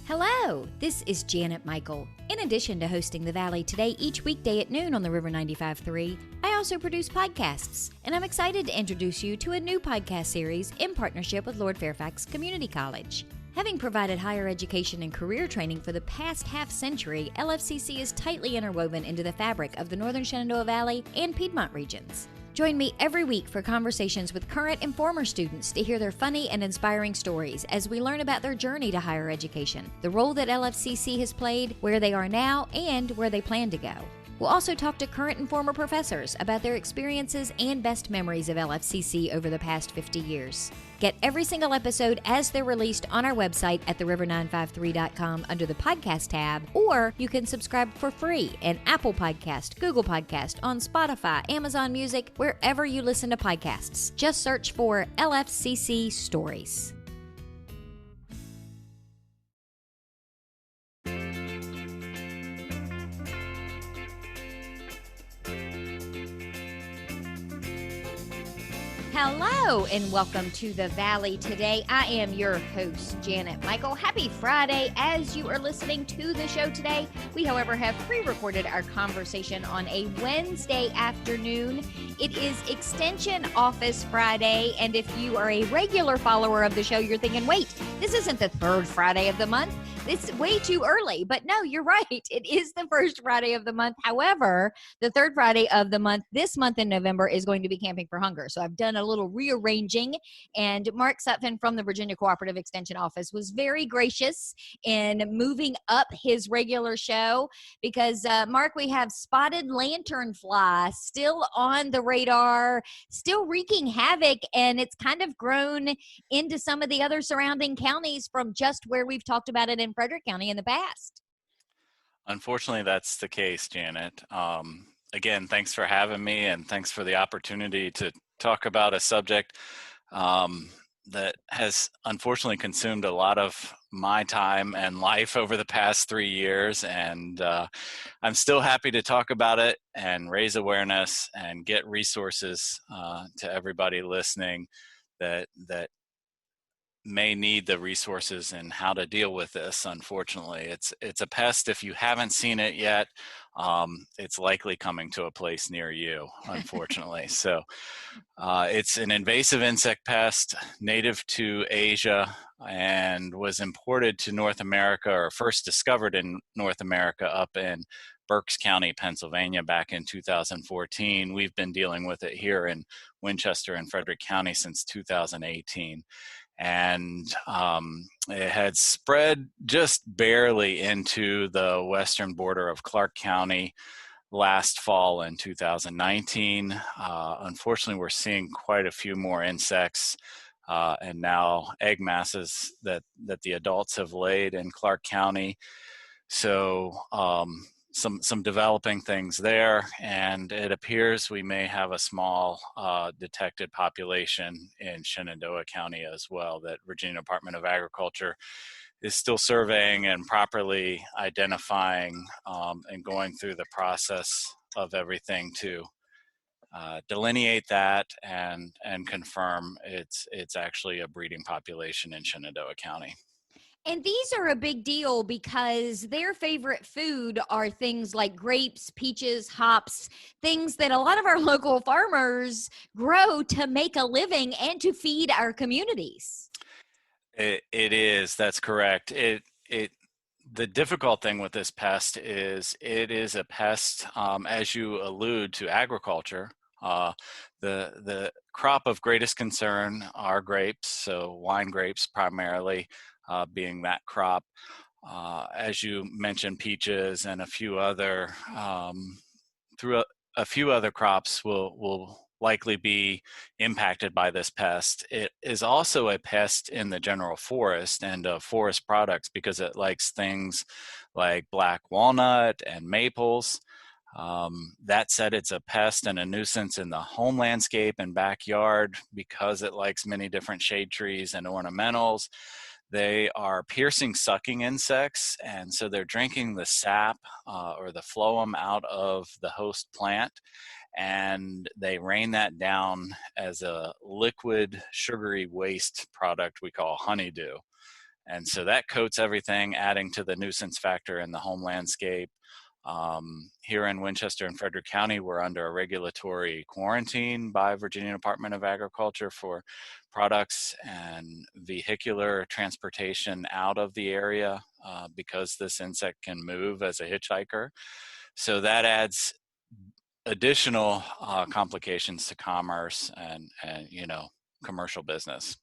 Hello, this is Janet Michael. In addition to hosting The Valley Today each weekday at noon on the River 95.3, I also produce podcasts, and I'm excited to introduce you to a new podcast series in partnership with Lord Fairfax Community College. Having provided higher education and career training for the past half-century, LFCC is tightly interwoven into the fabric of the Northern Shenandoah Valley and Piedmont regions. Join me every week for conversations with current and former students to hear their funny and inspiring stories as we learn about their journey to higher education, the role that LFCC has played, where they are now, and where they plan to go. We'll also talk to current and former professors about their experiences and best memories of LFCC over the past 50 years. Get every single episode as they're released on our website at theriver953.com under the podcast tab, or you can subscribe for free in Apple Podcast, Google Podcast, on Spotify, Amazon Music, wherever you listen to podcasts. Just search for LFCC Stories. Hello and welcome to The Valley Today. I am your host, Janet Michael. Happy Friday as you are listening to the show today. We, however, have pre-recorded our conversation on a Wednesday afternoon. It is Extension Office Friday, and if you are a regular follower of the show, you're thinking, wait, this isn't the third Friday of the month. It's way too early. But no, you're right. It is the first Friday of the month. However, the third Friday of the month, this month in November, is going to be Camping for Hunger. So I've done a little rearranging, and Mark Sutphin from the Virginia Cooperative Extension Office was very gracious in moving up his regular show because, Mark, we have spotted lanternfly still on the radar, still wreaking havoc, and it's kind of grown into some of the other surrounding counties from just where we've talked about it in Frederick County in the past. Unfortunately, that's the case, Janet. Again, thanks for having me, and thanks for the opportunity to talk about a subject that has unfortunately consumed a lot of my time and life over the past 3 years. And I'm still happy to talk about it and raise awareness and get resources to everybody listening that may need the resources and how to deal with this. Unfortunately, it's a pest. If you haven't seen it yet, it's likely coming to a place near you, unfortunately. So it's an invasive insect pest native to Asia and was imported to North America, or first discovered in North America up in Berks County, Pennsylvania, back in 2014. We've been dealing with it here in Winchester and Frederick County since 2018. And it had spread just barely into the western border of Clark County last fall in 2019. Unfortunately, we're seeing quite a few more insects and now egg masses that the adults have laid in Clark County. So some developing things there, and it appears we may have a small detected population in Shenandoah County as well that Virginia Department of Agriculture is still surveying and properly identifying and going through the process of everything to delineate that and confirm it's actually a breeding population in Shenandoah County. And these are a big deal because their favorite food are things like grapes, peaches, hops, things that a lot of our local farmers grow to make a living and to feed our communities. It is, that's correct. The difficult thing with this pest is it is a pest, as you allude to agriculture. The crop of greatest concern are grapes, so wine grapes primarily. Being that crop, as you mentioned, peaches and a few other crops will likely be impacted by this pest. It is also a pest in the general forest and forest products because it likes things like black walnut and maples. That said, it's a pest and a nuisance in the home landscape and backyard because it likes many different shade trees and ornamentals. They are piercing, sucking insects, and so they're drinking the sap or the phloem out of the host plant, and they rain that down as a liquid, sugary waste product we call honeydew. And so that coats everything, adding to the nuisance factor in the home landscape. Here in Winchester and Frederick County, we're under a regulatory quarantine by Virginia Department of Agriculture for products and vehicular transportation out of the area because this insect can move as a hitchhiker. So that adds additional complications to commerce and commercial business.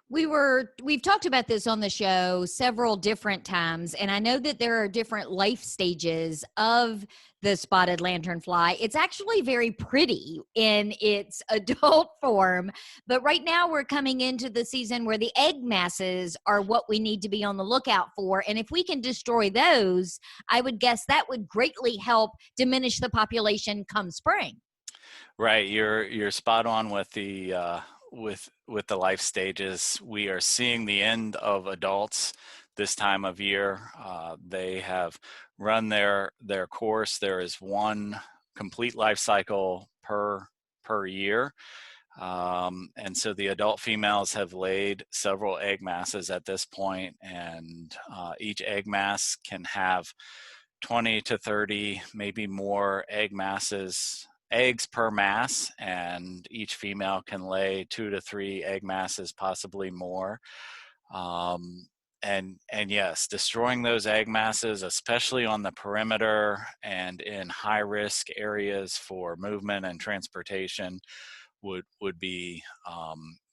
We've talked about this on the show several different times, and I know that there are different life stages of the spotted lanternfly. It's actually very pretty in its adult form, but right now we're coming into the season where the egg masses are what we need to be on the lookout for, and if we can destroy those, I would guess that would greatly help diminish the population come spring. Right, you're spot on with the with the life stages. We are seeing the end of adults this time of year. They have run their course. There is one complete life cycle per year. And so the adult females have laid several egg masses at this point, and each egg mass can have 20 to 30, maybe more eggs per mass, and each female can lay 2 to 3 egg masses, possibly more. And yes, destroying those egg masses, especially on the perimeter and in high risk areas for movement and transportation, would be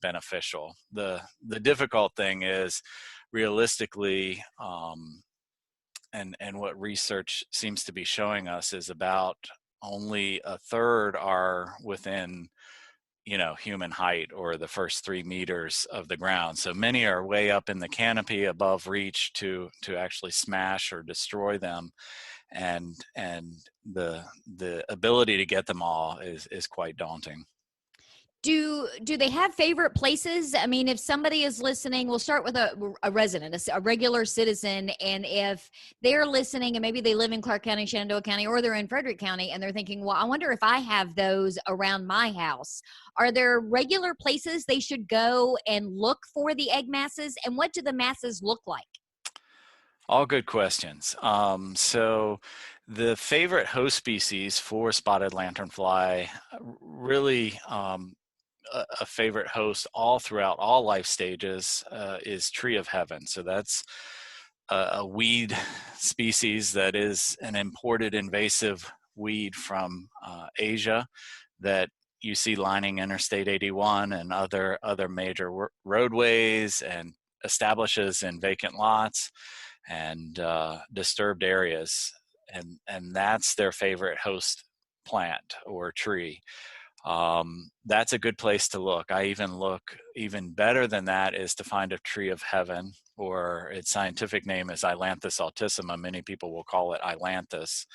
beneficial. The difficult thing is, realistically, and what research seems to be showing us is about only a third are within human height or the first 3 meters of the ground. So many are way up in the canopy above reach to actually smash or destroy them, and the ability to get them all is quite daunting. Do they have favorite places? I mean, if somebody is listening, we'll start with a resident, a regular citizen, and if they're listening and maybe they live in Clark County, Shenandoah County, or they're in Frederick County, and they're thinking, well, I wonder if I have those around my house. Are there regular places they should go and look for the egg masses, and what do the masses look like? All good questions. So the favorite host species for spotted lanternfly, really a favorite host all throughout all life stages, is tree of heaven. So that's a weed species that is an imported invasive weed from Asia that you see lining Interstate 81 and other major roadways, and establishes in vacant lots and disturbed areas, and that's their favorite host plant or tree. That's a good place to look. I even look even better than that is to find a tree of heaven, or its scientific name is Ailanthus altissima. Many people will call it Ailanthus.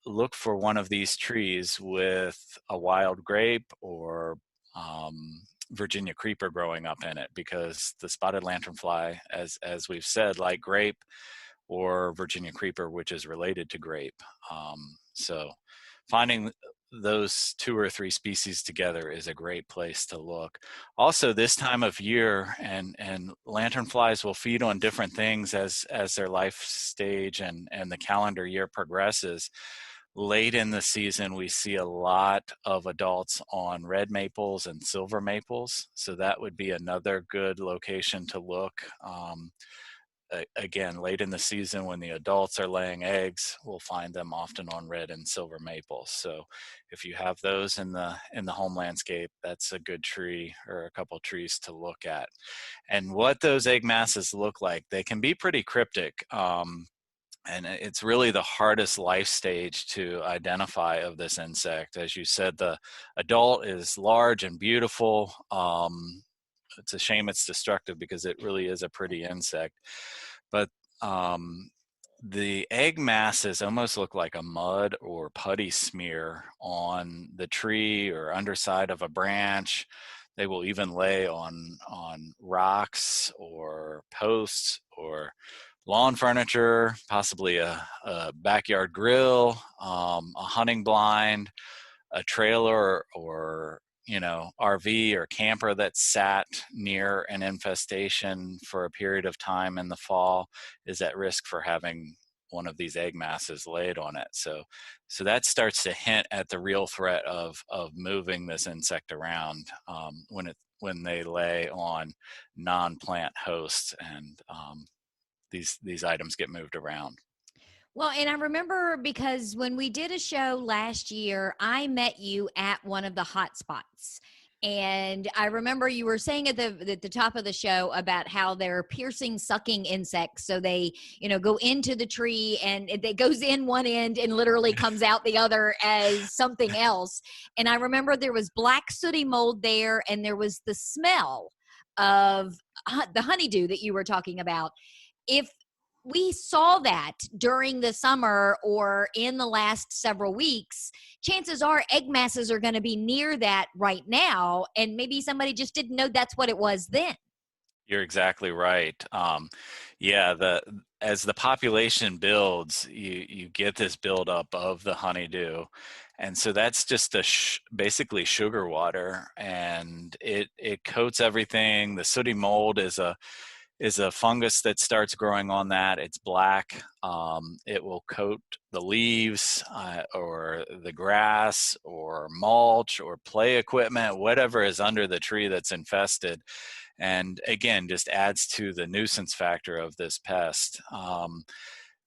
Look for one of these trees with a wild grape or Virginia creeper growing up in it, because the spotted lanternfly, as we've said, like grape or Virginia creeper, which is related to grape. So finding those 2 or 3 species together is a great place to look. Also, this time of year, and lanternflies will feed on different things as their life stage and the calendar year progresses. Late in the season, we see a lot of adults on red maples and silver maples, so that would be another good location to look. Again, late in the season when the adults are laying eggs, we'll find them often on red and silver maples. So if you have those in the home landscape, that's a good tree or a couple trees to look at. And what those egg masses look like, they can be pretty cryptic. And it's really the hardest life stage to identify of this insect. As you said, the adult is large and beautiful. It's a shame it's destructive because it really is a pretty insect. But the egg masses almost look like a mud or putty smear on the tree or underside of a branch. They will even lay on rocks or posts or lawn furniture, possibly a backyard grill, a hunting blind, a trailer, or RV or camper that sat near an infestation for a period of time in the fall is at risk for having one of these egg masses laid on it. So that starts to hint at the real threat of moving this insect around when they lay on non-plant hosts, and these items get moved around. Well, and I remember because when we did a show last year, I met you at one of the hot spots. And I remember you were saying at the top of the show about how they're piercing, sucking insects. So they, go into the tree and it goes in one end and literally comes out the other as something else. And I remember there was black sooty mold there, and there was the smell of the honeydew that you were talking about. If we saw that during the summer or in the last several weeks, chances are egg masses are going to be near that right now. And maybe somebody just didn't know that's what it was then. You're exactly right. As the population builds, you get this buildup of the honeydew, and so that's just basically sugar water, and it coats everything. The sooty mold is a fungus that starts growing on that. It's black. It will coat the leaves or the grass or mulch or play equipment, whatever is under the tree that's infested. And again, just adds to the nuisance factor of this pest.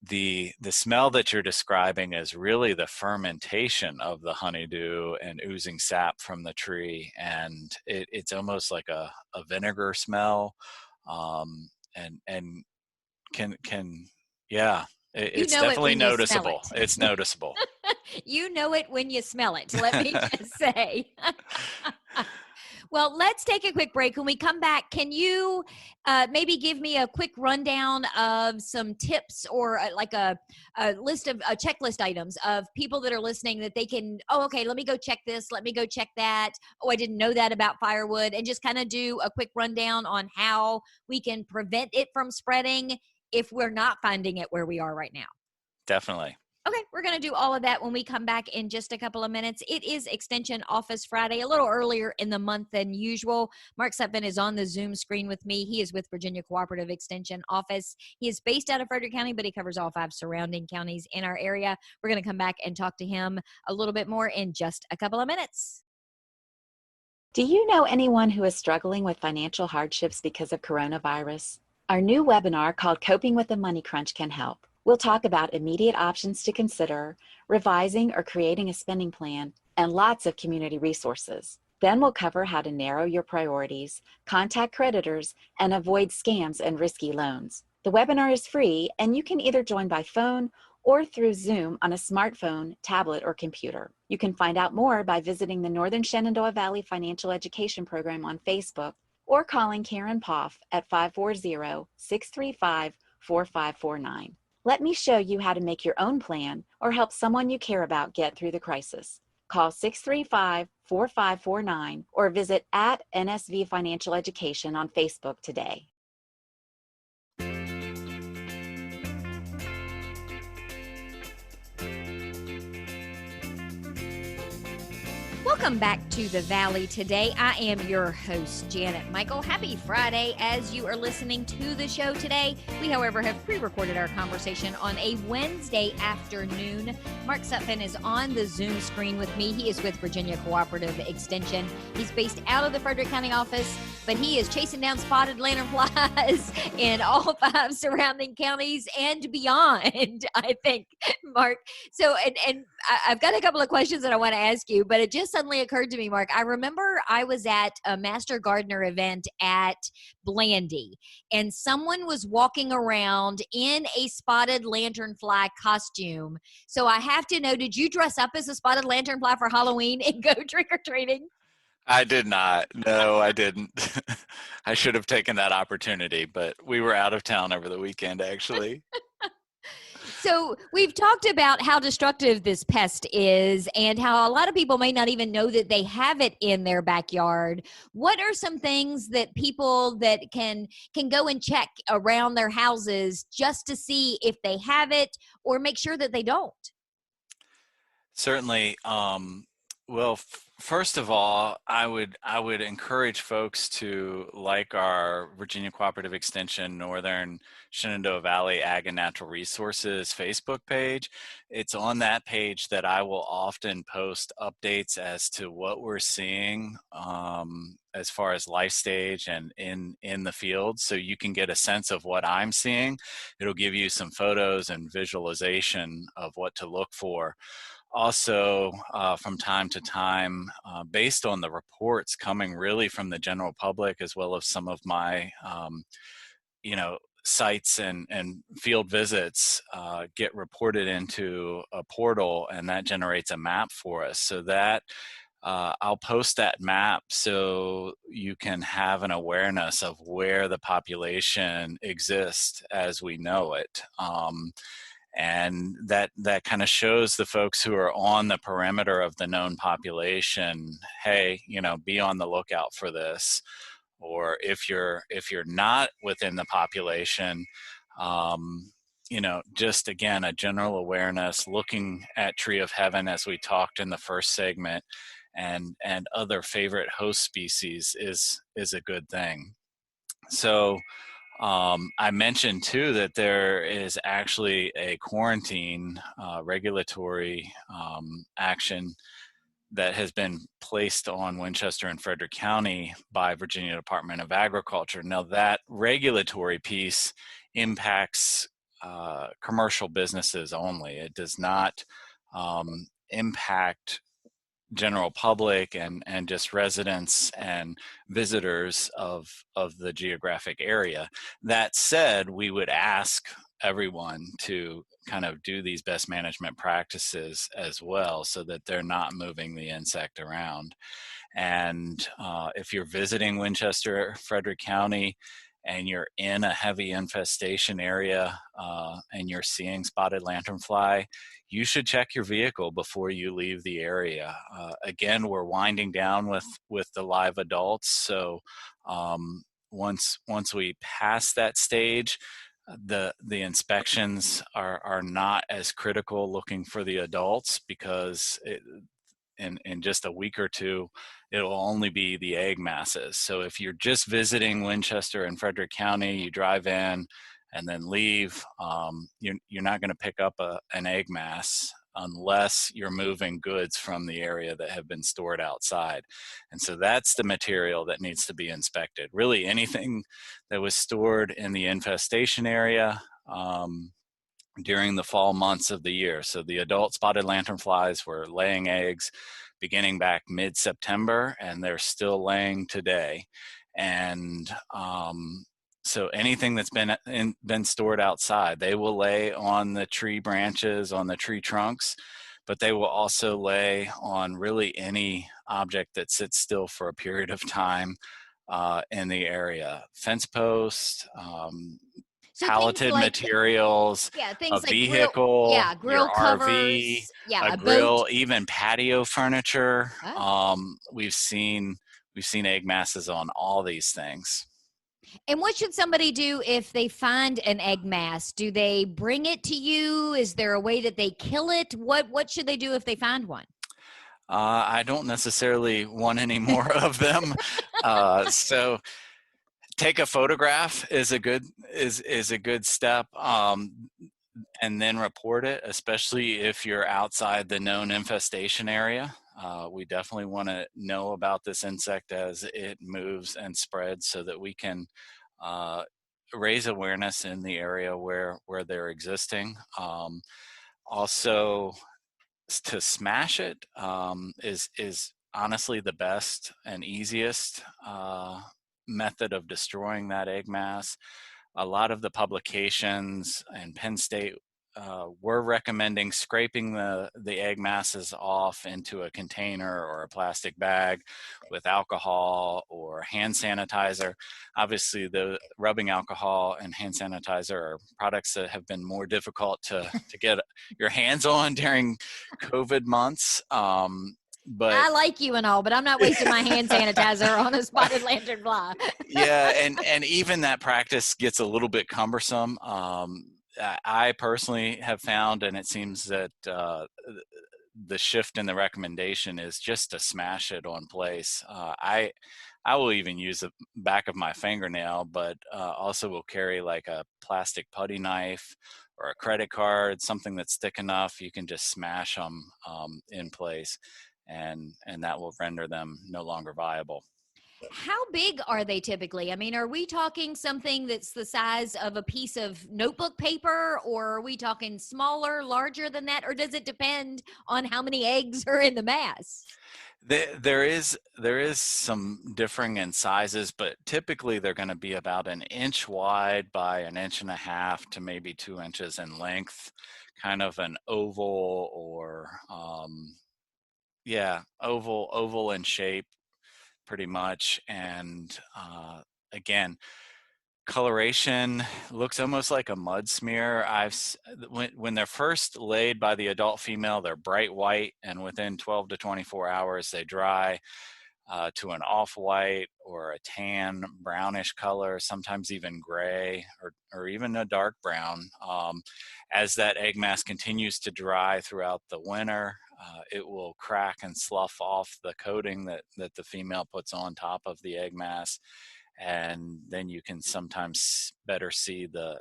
The smell that you're describing is really the fermentation of the honeydew and oozing sap from the tree. And it's almost like a vinegar smell. And it's definitely noticeable. It's noticeable. You know it when you smell it, let me just say. Well, let's take a quick break. When we come back, can you maybe give me a quick rundown of some tips or like a list of checklist items of people that are listening that they can, okay, let me go check this. Let me go check that. Oh, I didn't know that about firewood, and just kind of do a quick rundown on how we can prevent it from spreading if we're not finding it where we are right now. Definitely. Okay, we're going to do all of that when we come back in just a couple of minutes. It is Extension Office Friday, a little earlier in the month than usual. Mark Sutphin is on the Zoom screen with me. He is with Virginia Cooperative Extension Office. He is based out of Frederick County, but he covers all 5 surrounding counties in our area. We're going to come back and talk to him a little bit more in just a couple of minutes. Do you know anyone who is struggling with financial hardships because of coronavirus? Our new webinar called Coping with the Money Crunch can help. We'll talk about immediate options to consider, revising or creating a spending plan, and lots of community resources. Then we'll cover how to narrow your priorities, contact creditors, and avoid scams and risky loans. The webinar is free, and you can either join by phone or through Zoom on a smartphone, tablet, or computer. You can find out more by visiting the Northern Shenandoah Valley Financial Education Program on Facebook or calling Karen Poff at 540-635-4549. Let me show you how to make your own plan or help someone you care about get through the crisis. Call 635-4549 or visit at NSV Financial Education on Facebook today. Welcome back to the Valley today. I am your host, Janet Michael. Happy Friday as you are listening to the show today. We, however, have pre-recorded our conversation on a Wednesday afternoon. Mark Sutphin is on the Zoom screen with me. He is with Virginia Cooperative Extension. He's based out of the Frederick County office, but he is chasing down spotted lanternflies in all 5 surrounding counties and beyond, I think, Mark. So, and I've got a couple of questions that I want to ask you, but it just suddenly occurred to me, Mark. I remember I was at a Master Gardener event at Blandy, and someone was walking around in a spotted lanternfly costume. So I have to know, did you dress up as a spotted lanternfly for Halloween and go trick-or-treating? I did not. No, I didn't. I should have taken that opportunity, but we were out of town over the weekend, actually. So we've talked about how destructive this pest is and how a lot of people may not even know that they have it in their backyard. What are some things that people that can go and check around their houses just to see if they have it or make sure that they don't? Certainly. Well, First of all, I would encourage folks to like our Virginia Cooperative Extension Northern Shenandoah Valley Ag and Natural Resources Facebook page. It's on that page that I will often post updates as to what we're seeing as far as life stage and in the field, so you can get a sense of what I'm seeing. It'll give you some photos and visualization of what to look for. Also, from time to time, based on the reports coming really from the general public, as well as some of my sites and field visits, get reported into a portal, and that generates a map for us. So that I'll post that map so you can have an awareness of where the population exists as we know it. And that kind of shows the folks who are on the perimeter of the known population, hey, be on the lookout for this. Or if you're not within the population, just again, a general awareness, looking at Tree of Heaven as we talked in the first segment, and other favorite host species is a good thing. So I mentioned too that there is actually a quarantine regulatory action that has been placed on Winchester and Frederick County by Virginia Department of Agriculture. Now that regulatory piece impacts commercial businesses only. It does not impact general public and just residents and visitors of the geographic area. That said, we would ask everyone to kind of do these best management practices as well, so that they're not moving the insect around. And if you're visiting Winchester, Frederick County, and you're in a heavy infestation area and you're seeing spotted lanternfly, you should check your vehicle before you leave the area. Again, we're winding down with the live adults, so once we pass that stage, the inspections are not as critical looking for the adults, because in just a week or two, it will only be the egg masses. So if you're just visiting Winchester and Frederick County, you drive in and then leave, you're not going to pick up an egg mass unless you're moving goods from the area that have been stored outside. And so that's the material that needs to be inspected. Really anything that was stored in the infestation area during the fall months of the year. So the adult spotted lanternflies were laying eggs beginning back mid-September, and they're still laying today. And so anything that's been stored outside, they will lay on the tree branches, on the tree trunks, but they will also lay on really any object that sits still for a period of time in the area. Fence posts, So palleted materials, yeah, a things like vehicle, grill your RV, covers, yeah, a a grill, boat. even patio furniture. Oh. We've seen egg masses on all these things. And what should somebody do if they find an egg mass? Do they bring it to you? Is there a way that they kill it? What should they do if they find one? I don't necessarily want any more of them. So take a photograph is a good step, and then report it, especially if you're outside the known infestation area. We definitely want to know about this insect as it moves and spreads, so that we can raise awareness in the area where they're existing. Also, to smash it is honestly the best and easiest method of destroying that egg mass. A lot of the publications and Penn State were recommending scraping the egg masses off into a container or a plastic bag with alcohol or hand sanitizer. Obviously, the rubbing alcohol and hand sanitizer are products that have been more difficult to get your hands on during COVID months. But I like you and all, but I'm not wasting my hand sanitizer on a spotted lanternfly. Yeah, and even that practice gets a little bit cumbersome. I personally have found, and it seems that the shift in the recommendation is just to smash it on place. I will even use the back of my fingernail, but also will carry like a plastic putty knife or a credit card, something that's thick enough. You can just smash them in place, and that will render them no longer viable. How big are they typically? I mean, are we talking something that's the size of a piece of notebook paper, or are we talking smaller, larger than that, or does it depend on how many eggs are in the mass? There is some differing in sizes, but typically they're going to be about an inch wide by an inch and a half to maybe 2 inches in length, kind of an oval or oval in shape, pretty much. And again, coloration looks almost like a mud smear. When they're first laid by the adult female, they're bright white, and within 12 to 24 hours they dry to an off-white or a tan brownish color, sometimes even gray or even a dark brown. As that egg mass continues to dry throughout the winter, it will crack and slough off the coating that the female puts on top of the egg mass, and then you can sometimes better see the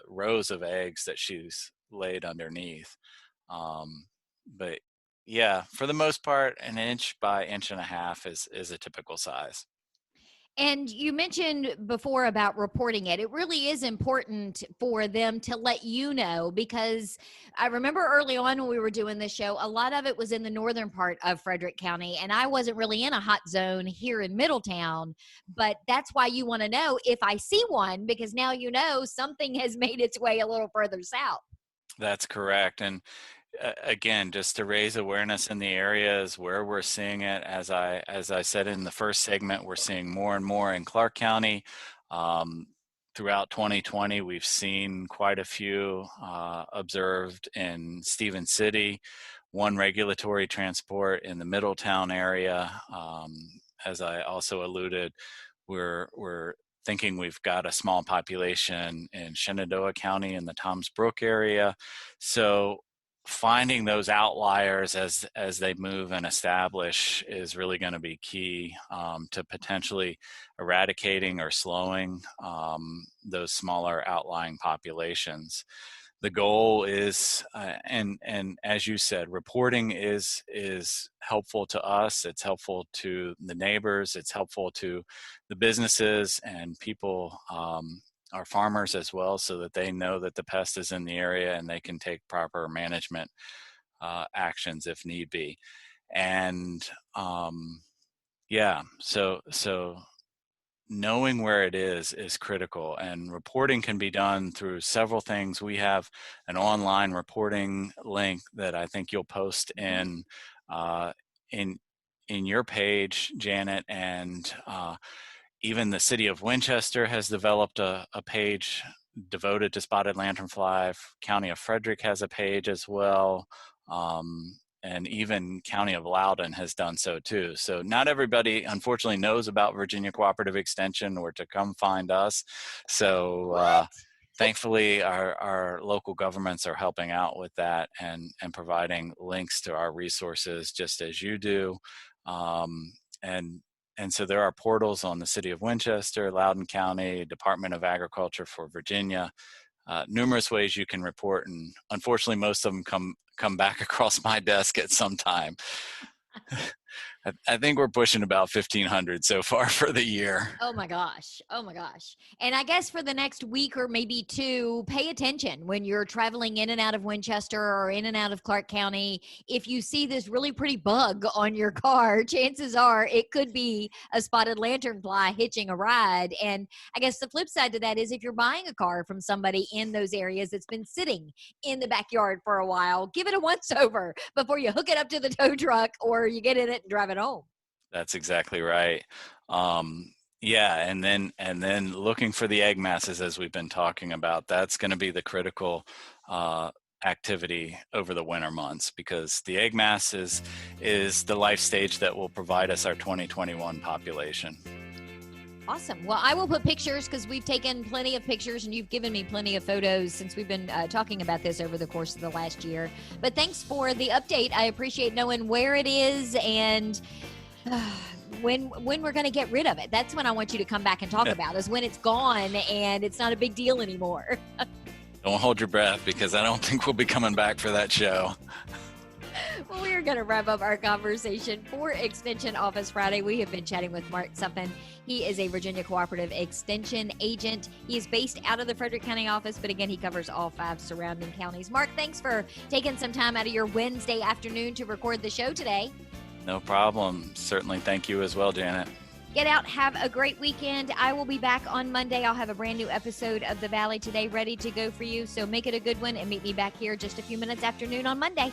rows of eggs that she's laid underneath. But yeah, for the most part, an inch by inch and a half is a typical size. And you mentioned before about reporting it. It really is important for them to let you know, because I remember early on when we were doing this show, a lot of it was in the northern part of Frederick County, and I wasn't really in a hot zone here in Middletown. But that's why you want to know if I see one, because now you know something has made its way a little further south. That's correct. And again, just to raise awareness in the areas where we're seeing it, as I said in the first segment, we're seeing more and more in Clark County. Throughout 2020, we've seen quite a few observed in Stevens City, one regulatory transport in the Middletown area. As I also alluded, we're thinking we've got a small population in Shenandoah County in the Toms Brook area. So finding those outliers as they move and establish is really going to be key to potentially eradicating or slowing those smaller outlying populations. The goal is, and as you said, reporting is helpful to us. It's helpful to the neighbors. It's helpful to the businesses and people, our farmers as well, so that they know that the pest is in the area and they can take proper management actions if need be. And so knowing where it is critical, and reporting can be done through several things. We have an online reporting link that I think you'll post in your page, Janet, and even the city of Winchester has developed a page devoted to spotted lanternfly. County of Frederick has a page as well. And even County of Loudoun has done so too. So not everybody, unfortunately, knows about Virginia Cooperative Extension or to come find us. So thankfully, our local governments are helping out with that and providing links to our resources, just as you do. And so there are portals on the City of Winchester, Loudoun County, Department of Agriculture for Virginia, numerous ways you can report, and unfortunately most of them come back across my desk at some time. I think we're pushing about 1,500 so far for the year. Oh my gosh. Oh my gosh. And I guess for the next week or maybe two, pay attention when you're traveling in and out of Winchester or in and out of Clark County. If you see this really pretty bug on your car, chances are it could be a spotted lanternfly hitching a ride. And I guess the flip side to that is if you're buying a car from somebody in those areas that's been sitting in the backyard for a while, give it a once over before you hook it up to the tow truck or you get in it and drive it home. That's exactly right. And then looking for the egg masses, as we've been talking about, that's going to be the critical activity over the winter months, because the egg mass is the life stage that will provide us our 2021 population. Awesome. Well, I will put pictures because we've taken plenty of pictures and you've given me plenty of photos since we've been talking about this over the course of the last year. But thanks for the update. I appreciate knowing where it is and when we're going to get rid of it. That's when I want you to come back and talk about is when it's gone and it's not a big deal anymore. Don't hold your breath because I don't think we'll be coming back for that show. Well, we are going to wrap up our conversation for Extension Office Friday. We have been chatting with Mark Suffin. He is a Virginia Cooperative Extension agent. He is based out of the Frederick County office, but again, he covers all 5 surrounding counties. Mark, thanks for taking some time out of your Wednesday afternoon to record the show today. No problem. Certainly. Thank you as well, Janet. Get out. Have a great weekend. I will be back on Monday. I'll have a brand new episode of The Valley Today ready to go for you. So make it a good one and meet me back here just a few minutes after noon on Monday.